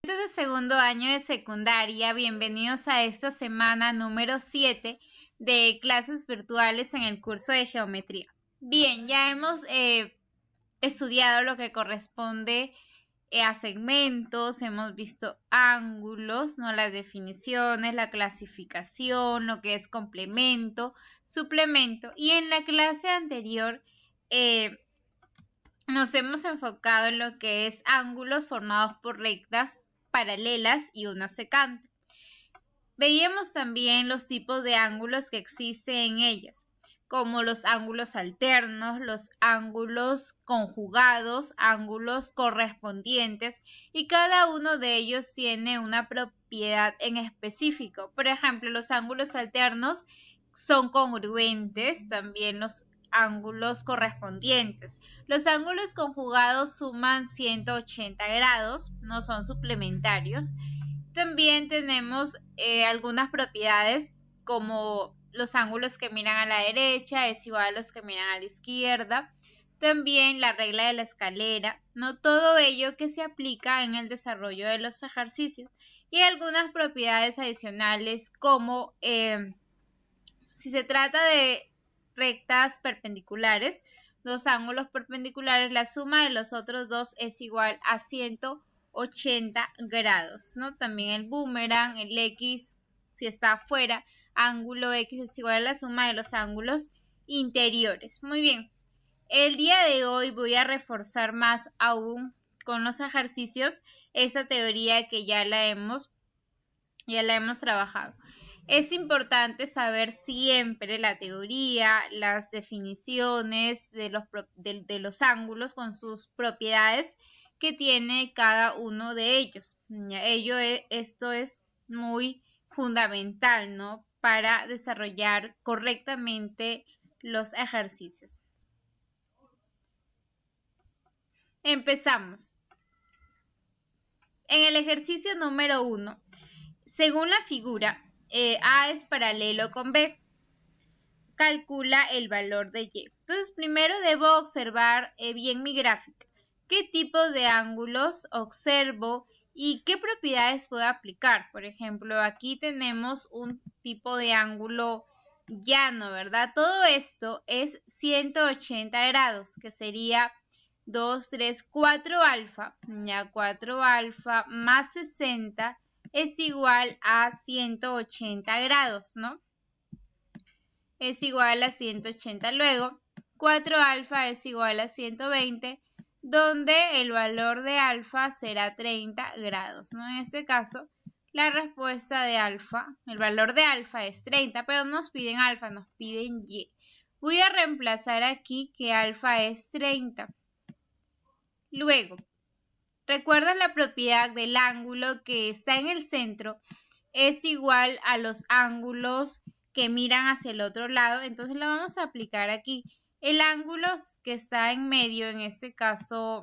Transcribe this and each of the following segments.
De segundo año de secundaria, bienvenidos a esta semana número 7 de clases virtuales en el curso de geometría. Bien, ya hemos estudiado lo que corresponde a segmentos, hemos visto ángulos, ¿no? Las definiciones, la clasificación, lo que es complemento, suplemento, y en la clase anterior nos hemos enfocado en lo que es ángulos formados por rectas paralelas y una secante. Veíamos también los tipos de ángulos que existen en ellas, como los ángulos alternos, los ángulos conjugados, ángulos correspondientes, y cada uno de ellos tiene una propiedad en específico. Por ejemplo, los ángulos alternos son congruentes, también los ángulos correspondientes. Los ángulos conjugados suman 180 grados, no son suplementarios. También tenemos algunas propiedades como los ángulos que miran a la derecha es igual a los que miran a la izquierda. También la regla de la escalera, ¿no? Todo ello que se aplica en el desarrollo de los ejercicios. Y algunas propiedades adicionales como si se trata de rectas perpendiculares, dos ángulos perpendiculares, la suma de los otros dos es igual a 180 grados, ¿no? También el boomerang, el X, si está afuera, ángulo X es igual a la suma de los ángulos interiores. Muy bien, el día de hoy voy a reforzar más aún con los ejercicios esta teoría que ya la hemos trabajado. Es importante saber siempre la teoría, las definiciones de los ángulos con sus propiedades que tiene cada uno de ellos. Esto es muy fundamental, ¿no? Para desarrollar correctamente los ejercicios. Empezamos. En el ejercicio número 1, según la figura, A es paralelo con B. Calcula el valor de Y. Entonces, primero debo observar bien mi gráfica. ¿Qué tipos de ángulos observo y qué propiedades puedo aplicar? Por ejemplo, aquí tenemos un tipo de ángulo llano, ¿verdad? Todo esto es 180 grados, que sería 2, 3, 4 alfa. Ya 4 alfa más 60 es igual a 180 grados, ¿no? Es igual a 180. Luego, 4 alfa es igual a 120, donde el valor de alfa será 30 grados, ¿no? En este caso, la respuesta de alfa, el valor de alfa es 30, pero no nos piden alfa, nos piden Y. Voy a reemplazar aquí que alfa es 30. Luego, ¿recuerdan la propiedad del ángulo que está en el centro? Es igual a los ángulos que miran hacia el otro lado, entonces lo vamos a aplicar aquí. El ángulo que está en medio, en este caso,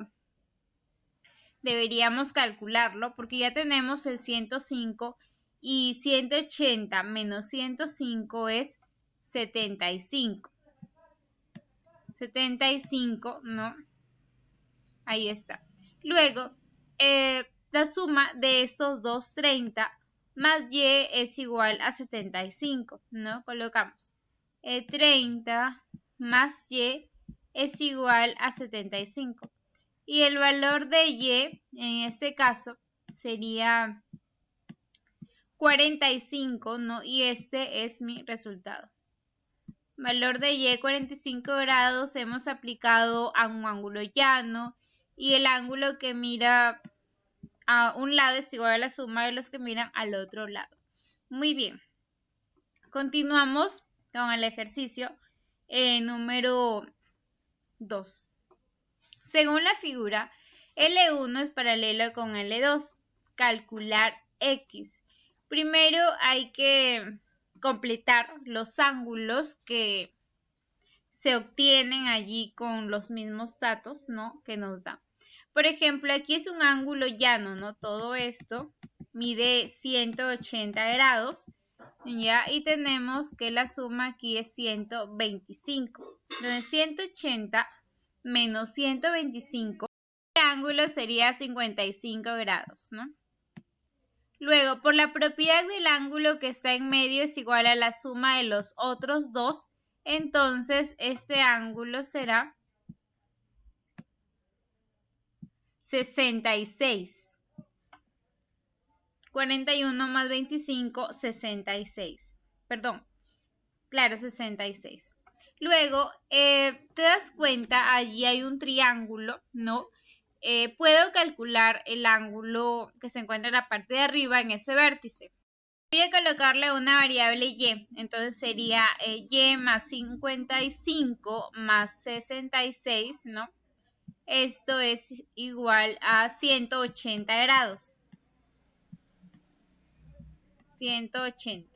deberíamos calcularlo porque ya tenemos el 105 y 180 menos 105 es 75. 75, ¿no? Ahí está. Luego, la suma de estos dos 30 más Y es igual a 75, ¿no? Colocamos 30 más Y es igual a 75. Y el valor de Y, en este caso, sería 45, ¿no? Y este es mi resultado. Valor de Y 45 grados, hemos aplicado a un ángulo llano y el ángulo que mira a un lado es igual a la suma de los que miran al otro lado. Muy bien. Continuamos con el ejercicio número 2. Según la figura, L1 es paralelo con L2. Calcular X. Primero hay que completar los ángulos que se obtienen allí con los mismos datos, ¿no? Que nos da. Por ejemplo, aquí es un ángulo llano, ¿no? Todo esto mide 180 grados, ¿ya? Y tenemos que la suma aquí es 125. Entonces, 180 menos 125, el ángulo sería 55 grados, ¿no? Luego, por la propiedad del ángulo que está en medio es igual a la suma de los otros dos, entonces este ángulo será 66. 41 más 25, 66. Perdón, claro, 66. Luego, te das cuenta, allí hay un triángulo, ¿no? Puedo calcular el ángulo que se encuentra en la parte de arriba en ese vértice. Voy a colocarle una variable y, entonces sería y más 55 más 66, ¿no? Esto es igual a 180 grados. 180.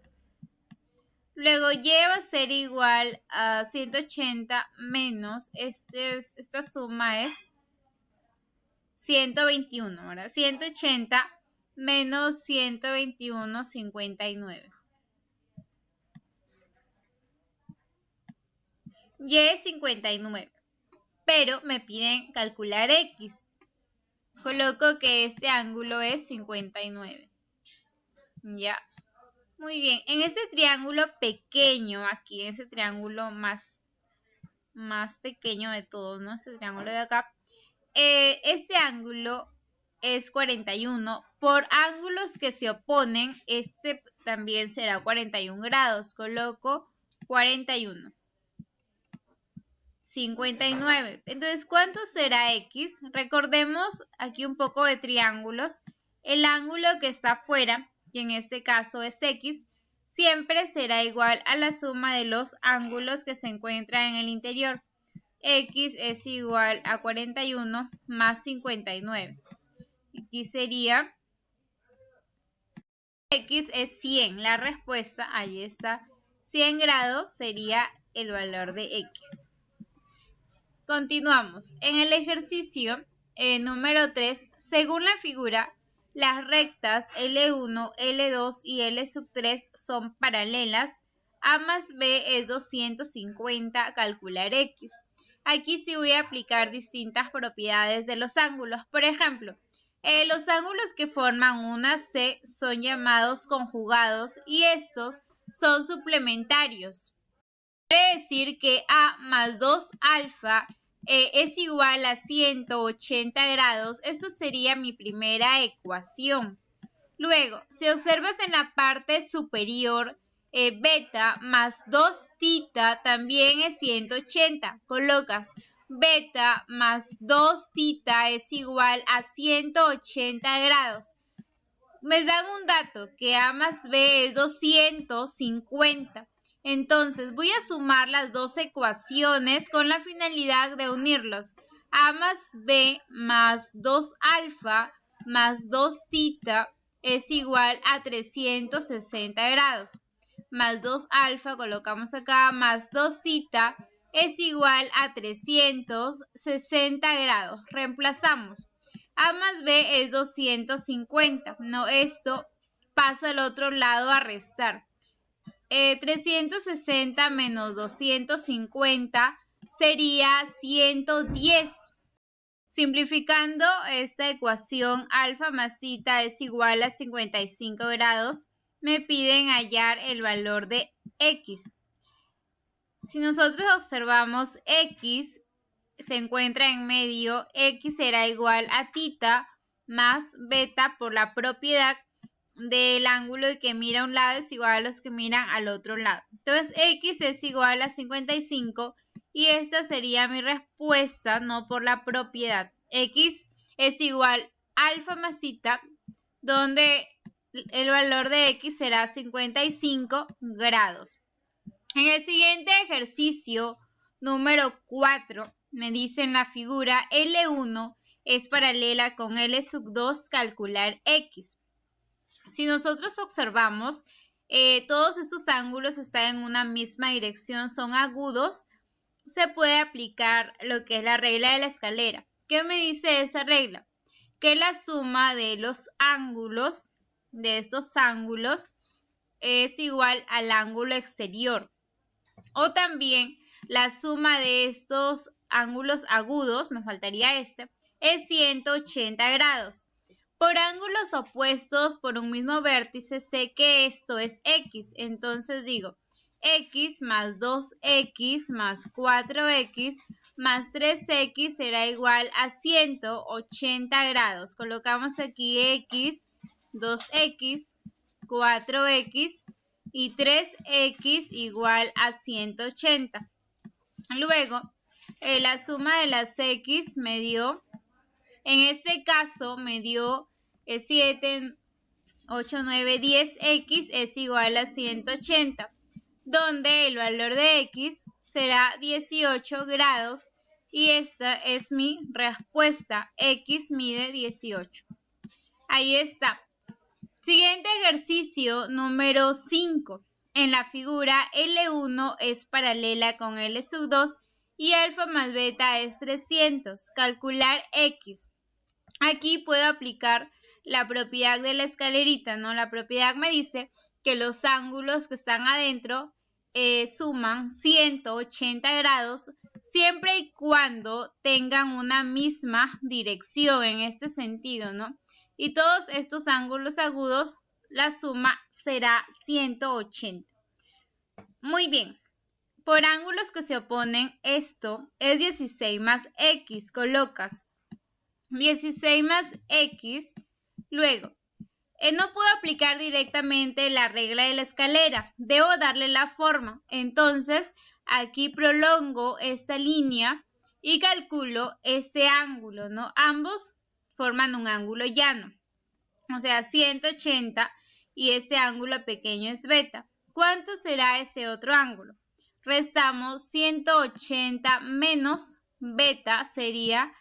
Luego y va a ser igual a 180 menos, esta suma es 121, ¿verdad? 180 menos 121, 59. Y es 59. Pero me piden calcular X. Coloco que este ángulo es 59. Ya. Muy bien. En ese triángulo pequeño, aquí, en ese triángulo más pequeño de todos, ¿no? Este triángulo de acá. Este ángulo es 41. Por ángulos que se oponen, este también será 41 grados. Coloco 41. 59. Entonces, ¿cuánto será X? Recordemos aquí un poco de triángulos. El ángulo que está afuera, que en este caso es X, siempre será igual a la suma de los ángulos que se encuentran en el interior. X es igual a 41 más 59. Aquí sería, X es 100. La respuesta, ahí está, 100 grados sería el valor de X. Continuamos. En el ejercicio número 3, según la figura, las rectas L1, L2 y L3 son paralelas. A más B es 250, calcular X. Aquí sí voy a aplicar distintas propiedades de los ángulos. Por ejemplo, los ángulos que forman una C son llamados conjugados y estos son suplementarios. Quiere decir que A más 2 alfa es igual a 180 grados. Esto sería mi primera ecuación. Luego, si observas en la parte superior, beta más 2 tita también es 180. Colocas beta más 2 tita es igual a 180 grados. Me dan un dato que A más B es 250. Entonces, voy a sumar las dos ecuaciones con la finalidad de unirlos. A más B más 2 alfa más 2 tita es igual a 360 grados. Más 2 alfa, colocamos acá, más 2 tita es igual a 360 grados. Reemplazamos. A más B es 250. No, esto pasa al otro lado a restar. 360 menos 250 sería 110. Simplificando esta ecuación, alfa más tita es igual a 55 grados. Me piden hallar el valor de X. Si nosotros observamos X se encuentra en medio, X será igual a tita más beta por la propiedad del ángulo que mira a un lado es igual a los que miran al otro lado. Entonces, X es igual a 55 y esta sería mi respuesta, no por la propiedad. X es igual a alfa más tita, donde el valor de X será 55 grados. En el siguiente ejercicio, número 4, me dice en la figura L1 es paralela con L2, calcular X. Si nosotros observamos, todos estos ángulos están en una misma dirección, son agudos, se puede aplicar lo que es la regla de la escalera. ¿Qué me dice esa regla? Que la suma de los ángulos, de estos ángulos, es igual al ángulo exterior. O también la suma de estos ángulos agudos, me faltaría este, es 180 grados. Por ángulos opuestos por un mismo vértice sé que esto es x, entonces digo x más 2x más 4x más 3x será igual a 180 grados. Colocamos aquí x, 2x, 4x y 3x igual a 180. Luego, la suma de las x me dio, en este caso me dio 7, 8, 9, 10x es igual a 180, donde el valor de x será 18 grados y esta es mi respuesta. X mide 18. Ahí está. Siguiente ejercicio número 5. En la figura L1 es paralela con L2 y alfa más beta es 300. Calcular x. Aquí puedo aplicar la propiedad de la escalerita, ¿no? La propiedad me dice que los ángulos que están adentro suman 180 grados siempre y cuando tengan una misma dirección en este sentido, ¿no? Y todos estos ángulos agudos, la suma será 180. Muy bien. Por ángulos que se oponen, esto es 16 más x. Colocas 16 más x. Luego, no puedo aplicar directamente la regla de la escalera. Debo darle la forma. Entonces, aquí prolongo esta línea y calculo este ángulo, ¿no? Ambos forman un ángulo llano. O sea, 180 y este ángulo pequeño es beta. ¿Cuánto será ese otro ángulo? Restamos 180 menos beta, sería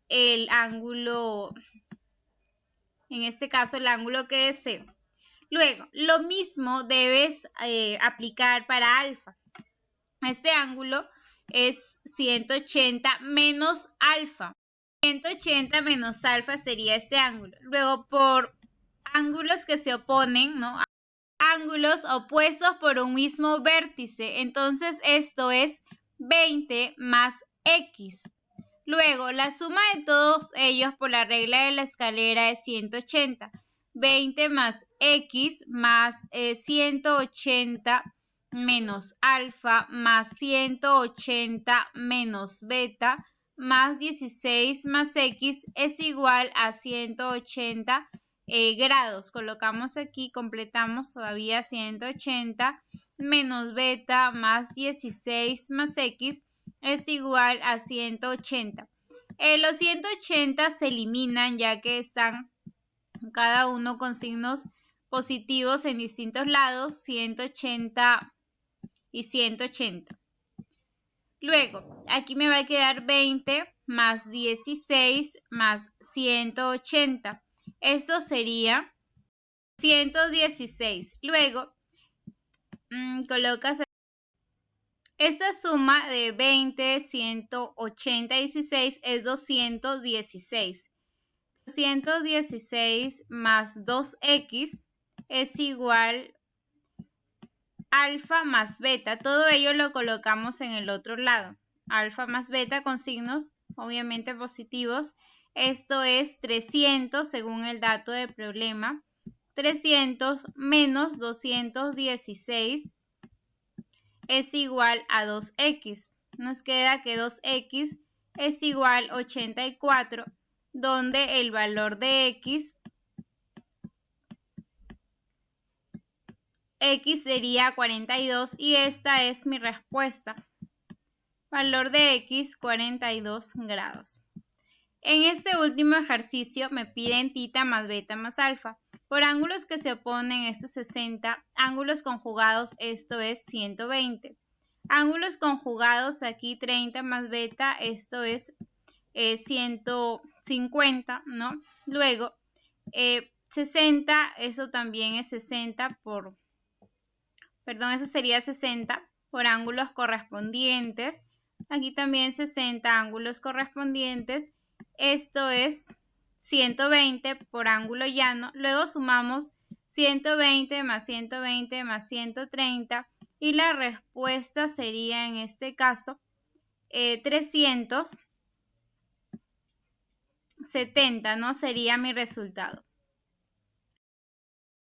el ángulo, en este caso el ángulo que deseo. Luego, lo mismo debes aplicar para alfa. Este ángulo es 180 menos alfa. 180 menos alfa sería este ángulo. Luego, por ángulos que se oponen, ¿no? Ángulos opuestos por un mismo vértice. Entonces, esto es 20 más x. Luego, la suma de todos ellos por la regla de la escalera es 180. 20 más x más 180 menos alfa más 180 menos beta más 16 más x es igual a 180 grados. Colocamos aquí, completamos todavía 180 menos beta más 16 más x es igual a 180. Los 180 se eliminan ya que están cada uno con signos positivos en distintos lados, 180 y 180. Luego, aquí me va a quedar 20 más 16 más 180. Esto sería 116. Luego, colocas esta suma de 20, 180 y 16 es 216. 216 más 2x es igual a alfa más beta. Todo ello lo colocamos en el otro lado. Alfa más beta con signos obviamente positivos. Esto es 300 según el dato del problema. 300 menos 216 es igual a 2x. Nos queda que 2x es igual a 84, donde el valor de x sería 42 y esta es mi respuesta. Valor de x, 42 grados. En este último ejercicio me piden tita más beta más alfa. Por ángulos que se oponen, esto es 60. Ángulos conjugados, esto es 120. Ángulos conjugados, aquí 30 más beta, esto es 150, ¿no? Luego, 60, eso también es 60 eso sería 60 por ángulos correspondientes. Aquí también 60 ángulos correspondientes. Esto es 120 por ángulo llano. Luego sumamos 120 más 120 más 130 y la respuesta sería en este caso 300 70, ¿no? Sería mi resultado.